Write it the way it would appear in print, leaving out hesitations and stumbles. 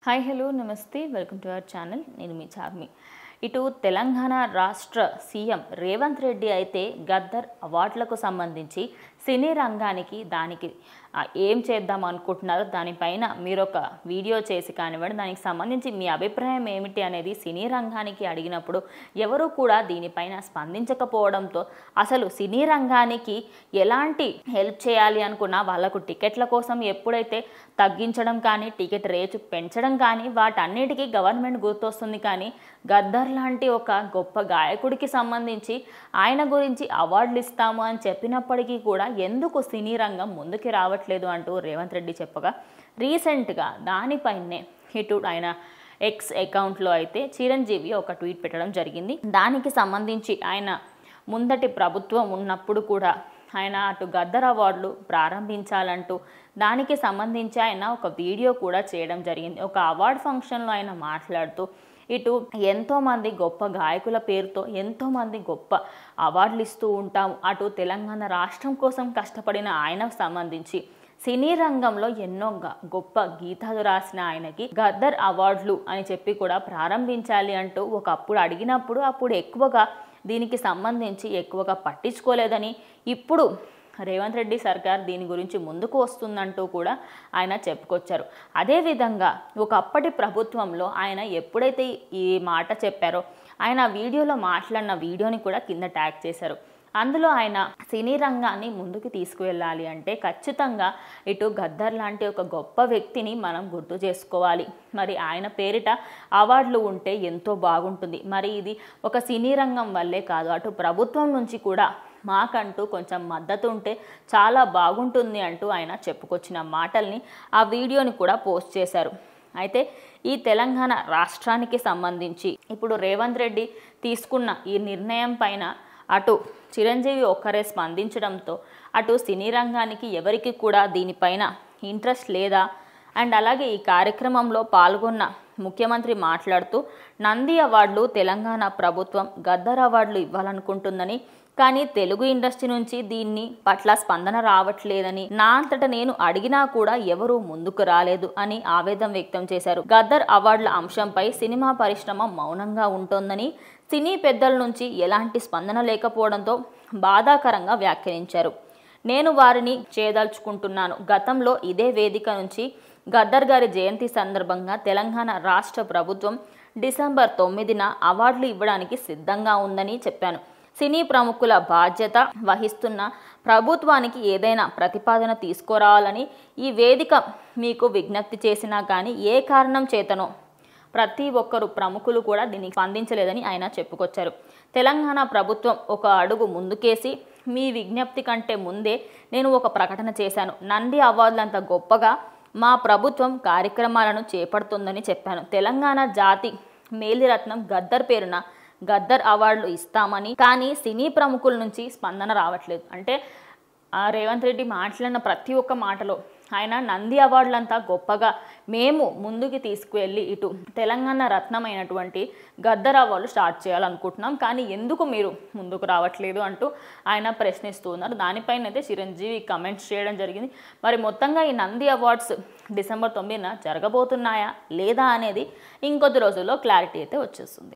Hi hello నమస్తే welcome to our channel. నేను మీ చార్మి. ఇటు తెలంగాణ రాష్ట్ర సీఎం రేవంత్ రెడ్డి అయితే గద్దర్ అవార్డులకు సంబంధించి సినీ రంగానికి దానికి ఏం చేద్దాం అనుకుంటున్నారో దానిపైన మీరు ఒక వీడియో చేసి కానివ్వండి, దానికి సంబంధించి మీ అభిప్రాయం ఏమిటి అనేది సినీ రంగానికి అడిగినప్పుడు ఎవరు కూడా దీనిపైన స్పందించకపోవడంతో అసలు సినీ రంగానికి ఎలాంటి హెల్ప్ చేయాలి అనుకున్నా వాళ్ళకు టికెట్ల కోసం ఎప్పుడైతే తగ్గించడం కానీ టికెట్ రేటు పెంచడం కానీ వాటన్నిటికీ గవర్నమెంట్ గుర్తొస్తుంది. కానీ గద్దర్ లాంటి ఒక గొప్ప గాయకుడికి సంబంధించి ఆయన గురించి అవార్డులు ఇస్తాము అని చెప్పినప్పటికీ కూడా ఎందుకు సినీ రంగం ముందుకు రావట్లేదు అంటూ రేవంత్ రెడ్డి చెప్పగా, రీసెంట్గా దానిపైనే ఇటు ఆయన ఎక్స్ అకౌంట్లో అయితే చిరంజీవి ఒక ట్వీట్ పెట్టడం జరిగింది. దానికి సంబంధించి ఆయన ముందటి ప్రభుత్వం ఉన్నప్పుడు కూడా ఆయన అటు గద్దర్ అవార్డులు ప్రారంభించాలంటూ దానికి సంబంధించి ఆయన ఒక వీడియో కూడా చేయడం జరిగింది. ఒక అవార్డు ఫంక్షన్లో ఆయన మాట్లాడుతూ ఇటు ఎంతోమంది గొప్ప గాయకుల పేరుతో ఎంతోమంది గొప్ప అవార్డులు ఇస్తూ ఉంటాము. అటు తెలంగాణ రాష్ట్రం కోసం కష్టపడిన ఆయనకు సంబంధించి సినీ రంగంలో ఎన్నో గొప్ప గీతాలు రాసిన ఆయనకి గద్దర్ అవార్డులు అని చెప్పి కూడా ప్రారంభించాలి అంటూ ఒకప్పుడు అడిగినప్పుడు అప్పుడు ఎక్కువగా దీనికి సంబంధించి ఎక్కువగా పట్టించుకోలేదని, ఇప్పుడు రేవంత్ రెడ్డి సర్కార్ దీని గురించి ముందుకు వస్తుందంటూ కూడా ఆయన చెప్పుకొచ్చారు. అదేవిధంగా ఒకప్పటి ప్రభుత్వంలో ఆయన ఎప్పుడైతే ఈ మాట చెప్పారో ఆయన వీడియోలో మాట్లాడిన వీడియోని కూడా కింద ట్యాగ్ చేశారు. అందులో ఆయన సినీ రంగాన్ని ముందుకు తీసుకువెళ్ళాలి అంటే ఖచ్చితంగా ఇటు గద్దర్ లాంటి ఒక గొప్ప వ్యక్తిని మనం గుర్తు చేసుకోవాలి. మరి ఆయన పేరిట అవార్డులు ఉంటే ఎంతో బాగుంటుంది. మరి ఇది ఒక సినీ రంగం వల్లే కాదు, అటు ప్రభుత్వం నుంచి కూడా మాకంటూ కొంచెం మద్దతు ఉంటే చాలా బాగుంటుంది అంటూ ఆయన చెప్పుకొచ్చిన మాటల్ని ఆ వీడియోని కూడా పోస్ట్ చేశారు. అయితే ఈ తెలంగాణ రాష్ట్రానికి సంబంధించి ఇప్పుడు రేవంత్ రెడ్డి తీసుకున్న ఈ నిర్ణయం పైన అటు చిరంజీవి ఒక్కరే స్పందించడంతో అటు సినీ రంగానికి ఎవరికి కూడా దీనిపైన ఇంట్రెస్ట్ లేదా. అండ్ అలాగే ఈ కార్యక్రమంలో పాల్గొన్న ముఖ్యమంత్రి మాట్లాడుతూ నంది అవార్డులు తెలంగాణ ప్రభుత్వం గద్దర్ అవార్డులు ఇవ్వాలనుకుంటుందని, కానీ తెలుగు ఇండస్ట్రీ నుంచి దీన్ని పట్ల స్పందన రావట్లేదని, నా అంతట నేను అడిగినా కూడా ఎవరూ ముందుకు రాలేదు అని ఆవేదన వ్యక్తం చేశారు. గద్దర్ అవార్డుల అంశంపై సినిమా పరిశ్రమ మౌనంగా ఉంటోందని, సినీ పెద్దల నుంచి ఎలాంటి స్పందన లేకపోవడంతో బాధాకరంగా వ్యాఖ్యానించారు. నేను వారిని చేయదలుచుకుంటున్నాను. గతంలో ఇదే వేదిక నుంచి గద్దర్ గారి జయంతి సందర్భంగా తెలంగాణ రాష్ట్ర ప్రభుత్వం డిసెంబర్ 9న అవార్డులు ఇవ్వడానికి సిద్ధంగా ఉందని చెప్పాను. సినీ ప్రముఖుల బాధ్యత వహిస్తున్న ప్రభుత్వానికి ఏదైనా ప్రతిపాదన తీసుకురావాలని ఈ వేదిక మీకు విజ్ఞప్తి చేసినా కానీ ఏ కారణం చేతనో ప్రతి ఒక్కరు ప్రముఖులు కూడా దీనికి స్పందించలేదని ఆయన చెప్పుకొచ్చారు. తెలంగాణ ప్రభుత్వం ఒక అడుగు ముందుకేసి మీ విజ్ఞప్తి కంటే ముందే నేను ఒక ప్రకటన చేశాను. నంది అవార్డులంత గొప్పగా మా ప్రభుత్వం కార్యక్రమాలను చేపడుతుందని చెప్పాను. తెలంగాణ జాతి మేలిరత్నం గద్దర్ పేరున గద్దర్ అవార్డులు ఇస్తామని, కానీ సినీ ప్రముఖుల నుంచి స్పందన రావట్లేదు. అంటే రేవంత్ రెడ్డి మాట్లాడిన ప్రతి ఒక్క మాటలో ఆయన నంది అవార్డులంతా గొప్పగా మేము ముందుకు తీసుకువెళ్ళి ఇటు తెలంగాణ రత్నమైనటువంటి గద్దర్ అవార్డులు స్టార్ట్ చేయాలనుకుంటున్నాం, కానీ ఎందుకు మీరు ముందుకు రావట్లేదు అంటూ ఆయన ప్రశ్నిస్తూ ఉన్నారు. దానిపైన అయితే చిరంజీవి కమెంట్స్ చేయడం జరిగింది. మరి మొత్తంగా ఈ నంది అవార్డ్స్ డిసెంబర్ 9న జరగబోతున్నాయా లేదా అనేది ఇంకొద్ది రోజుల్లో క్లారిటీ అయితే వచ్చేస్తుంది.